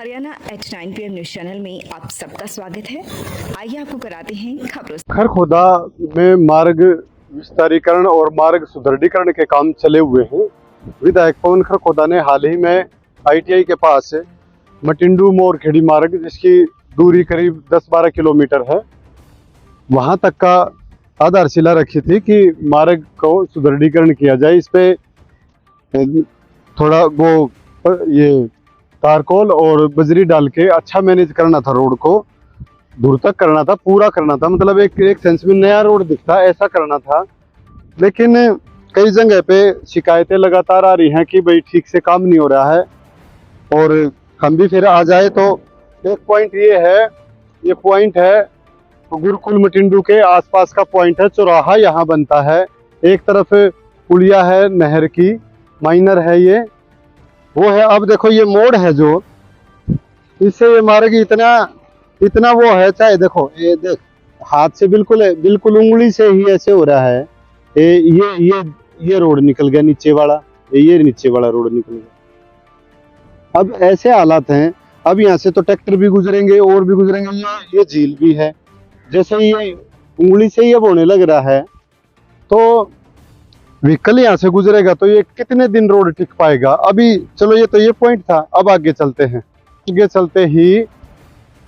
Haryana H9 PM news channel में आप सबका स्वागत है। आइए आपको कराते हैं खबरों से। खरखोदा में मार्ग विस्तारीकरण और मार्ग सुदृढ़ीकरण के काम चले हुए हैं। विधायक पवन खरखोदा ने हाल ही में ITI के पास मटिंडू मोरखेड़ी मार्ग, जिसकी दूरी करीब 10-12 किलोमीटर है, वहां तक का आधारशिला रखी थी कि मार्ग को सुदृढ़ीकरण किया जाए। इस पे थोड़ा ये तारकोल और बजरी डाल के अच्छा मैनेज करना था, रोड को दूर तक करना था, पूरा करना था, मतलब एक सेंस में नया रोड दिखता ऐसा करना था। लेकिन कई जगह पे शिकायतें लगातार आ रही हैं कि भाई ठीक से काम नहीं हो रहा है। और हम भी फिर आ जाए तो एक पॉइंट ये पॉइंट है गुरुकुल मटिंडू के आसपास का पॉइंट है, चौराहा यहाँ बनता है। एक तरफ पुलिया है नहर की, माइनर है ये, वो है। अब देखो ये मोड़ है जो, इससे ये मार्ग इतना वो है, चाहे देखो ये देख हाथ से बिल्कुल उंगली से ही ऐसे हो रहा है। ये रोड निकल गया नीचे वाला, ये नीचे वाला रोड निकल गया। अब ऐसे हालात हैं। अब यहाँ से तो ट्रैक्टर भी गुजरेंगे और भी गुजरेंगे, ये झील भी है। जैसे ये उंगली से ही अब होने लग रहा है, तो व्हीकल यहाँ से गुजरेगा तो ये कितने दिन रोड टिक पाएगा। अभी चलो ये तो ये पॉइंट था, अब आगे चलते हैं। आगे चलते ही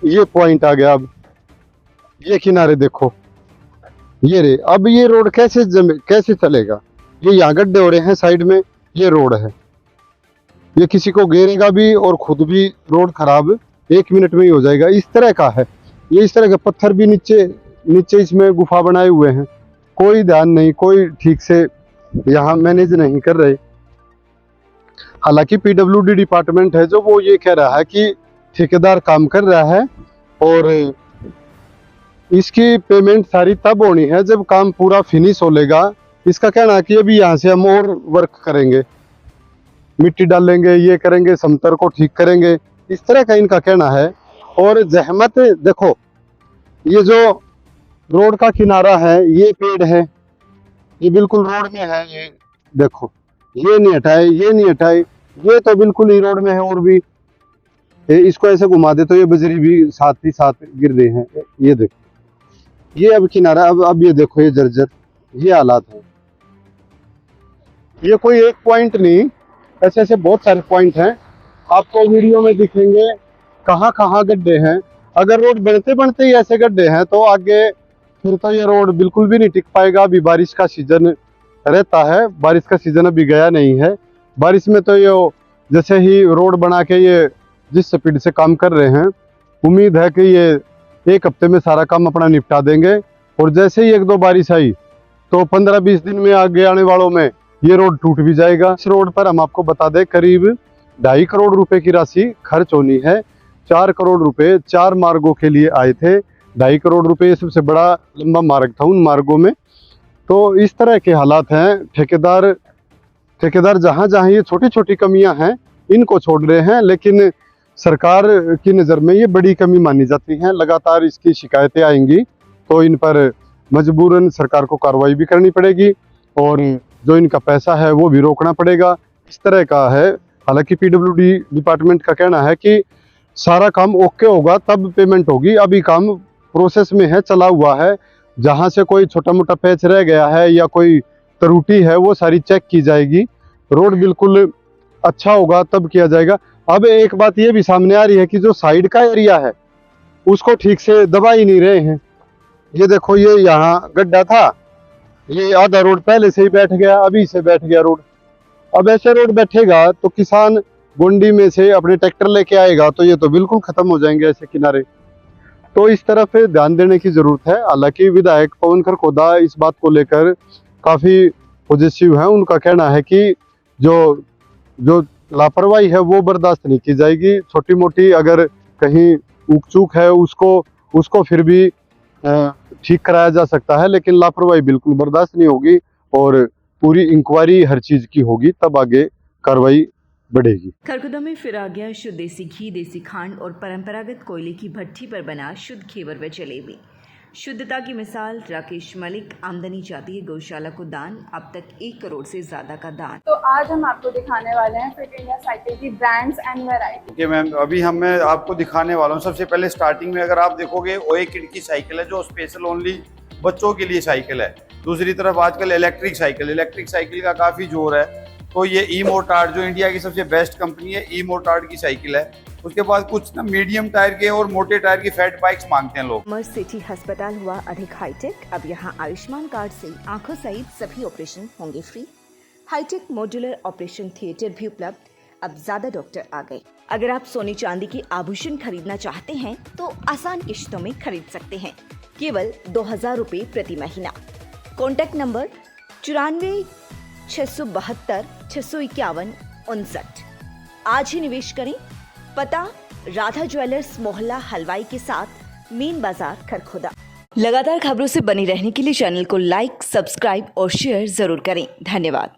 ये पॉइंट आ गया। अब ये किनारे देखो, ये रे, अब ये रोड कैसे चलेगा। ये यहाँ गड्ढे हो रहे हैं साइड में, ये रोड है, ये किसी को घेरेगा भी और खुद भी रोड खराब 1 मिनट में ही हो जाएगा। इस तरह का है ये, इस तरह के पत्थर भी नीचे इसमें गुफा बनाए हुए हैं। कोई ध्यान नहीं, कोई ठीक से यहाँ मैनेज नहीं कर रहे। हालांकि PWD डिपार्टमेंट है जो वो ये कह रहा है कि ठेकेदार काम कर रहा है और इसकी पेमेंट सारी तब होनी है जब काम पूरा फिनिश हो लेगा। इसका कहना है कि अभी यहाँ से हम और वर्क करेंगे, मिट्टी डालेंगे, ये करेंगे, समतल को ठीक करेंगे, इस तरह का इनका कहना है। और जहमत देखो, ये जो रोड का किनारा है, ये पेड़ है, ये बिल्कुल रोड में है। ये देखो, ये नहीं हटाए, ये नहीं हटाए, ये तो बिल्कुल ही रोड में है। और भी इसको ऐसे घुमा दे तो ये बजरी भी साथ ही साथ गिर रहे हैं। ये देखो, ये अब किनारा, अब ये देखो, ये जर्जर, ये हालात है। ये कोई एक पॉइंट नहीं, ऐसे बहुत सारे पॉइंट हैं, आपको वीडियो में दिखेंगे कहाँ गड्ढे हैं। अगर रोड बनते ही ऐसे गड्ढे हैं तो आगे फिर तो ये रोड बिल्कुल भी नहीं टिक पाएगा। अभी बारिश का सीजन रहता है, बारिश का सीजन अभी गया नहीं है। बारिश में तो ये जैसे ही रोड बना के ये जिस स्पीड से काम कर रहे हैं, उम्मीद है कि ये 1 हफ्ते में सारा काम अपना निपटा देंगे। और जैसे ही 1-2 बारिश आई तो 15-20 दिन में आगे आने वालों में ये रोड टूट भी जाएगा। इस रोड पर हम आपको बता दें करीब 2.5 करोड़ रुपए की राशि खर्च होनी है। 4 करोड़ रुपए 4 मार्गों के लिए आए थे। 2.5 करोड़ रुपए सबसे बड़ा लंबा मार्ग था उन मार्गों में। तो इस तरह के हालात हैं। ठेकेदार जहां ये छोटी छोटी कमियां हैं इनको छोड़ रहे हैं, लेकिन सरकार की नज़र में ये बड़ी कमी मानी जाती हैं। लगातार इसकी शिकायतें आएंगी तो इन पर मजबूरन सरकार को कार्रवाई भी करनी पड़ेगी और जो इनका पैसा है वो भी रोकना पड़ेगा। इस तरह का है। हालांकि PWD डिपार्टमेंट का कहना है कि सारा काम ओके होगा तब पेमेंट होगी। अभी काम प्रोसेस में है, चला हुआ है। जहां से कोई छोटा मोटा पैच रह गया है या कोई त्रुटि है वो सारी चेक की जाएगी। रोड बिल्कुल अच्छा होगा तब किया जाएगा। अब एक बात ये भी सामने आ रही है कि जो साइड का एरिया है उसको ठीक से दबा ही नहीं रहे हैं। ये देखो, ये यहाँ गड्ढा था, ये आधा रोड पहले से ही बैठ गया, अभी से बैठ गया रोड। अब ऐसे रोड बैठेगा तो किसान गोंडी में से अपने ट्रैक्टर लेके आएगा तो ये तो बिल्कुल खत्म हो जाएंगे ऐसे किनारे। तो इस तरफ ध्यान देने की जरूरत है। हालांकि विधायक पवन खरखोदा इस बात को लेकर काफी पॉजिटिव है। उनका कहना है कि जो लापरवाही है वो बर्दाश्त नहीं की जाएगी। छोटी मोटी अगर कहीं ऊक चूक है उसको फिर भी ठीक कराया जा सकता है, लेकिन लापरवाही बिल्कुल बर्दाश्त नहीं होगी और पूरी इंक्वायरी हर चीज की होगी, तब आगे कार्रवाई बढ़ेगी। खरखोदा में फिर आ गया शुद्ध देसी घी, देसी खांड और परंपरागत कोयले की भट्टी पर बना शुद्ध घेवर व जलेबी। शुद्धता की मिसाल राकेश मलिक, आमदनी जाती है गौशाला को दान, अब तक 1 करोड़ से ज्यादा का दान। तो आज हम आपको दिखाने वाले हैं फिट इंडिया साइकिल की brands and variety. Okay ma'am, अभी मैं आपको दिखाने वाला हूँ। सबसे पहले स्टार्टिंग में अगर आप देखोगे ओए किड की साइकिल है जो स्पेशल ओनली बच्चों के लिए साइकिल है। दूसरी तरफ आजकल इलेक्ट्रिक साइकिल का काफ़ी जोर है। तो ये ई मोटार्ड जो इंडिया की सबसे बेस्ट कंपनी है, ई मोटार्ड की साइकिल है। उसके बाद कुछ ना मीडियम टायर के और मोटे टायर की फैट बाइक्स मांगते हैं लोग। मर्स सिटी अस्पताल हुआ अधिक हाईटेक, अब यहाँ आयुष्मान कार्ड से आंखों सहित सभी ऑपरेशन होंगे free. Hi tech modular operation theatre भी उपलब्ध, अब ज्यादा डॉक्टर आ गए। अगर आप सोने चांदी के आभूषण खरीदना चाहते हैं तो आसान किश्तों में खरीद सकते हैं, केवल 2000 रुपए प्रति महीना। Contact number 94 672 651 59। आज ही निवेश करें। पता राधा ज्वेलर्स मोहल्ला हलवाई के साथ मेन बाजार खरखोदा। लगातार खबरों से बनी रहने के लिए चैनल को लाइक, सब्सक्राइब और शेयर जरूर करें। धन्यवाद।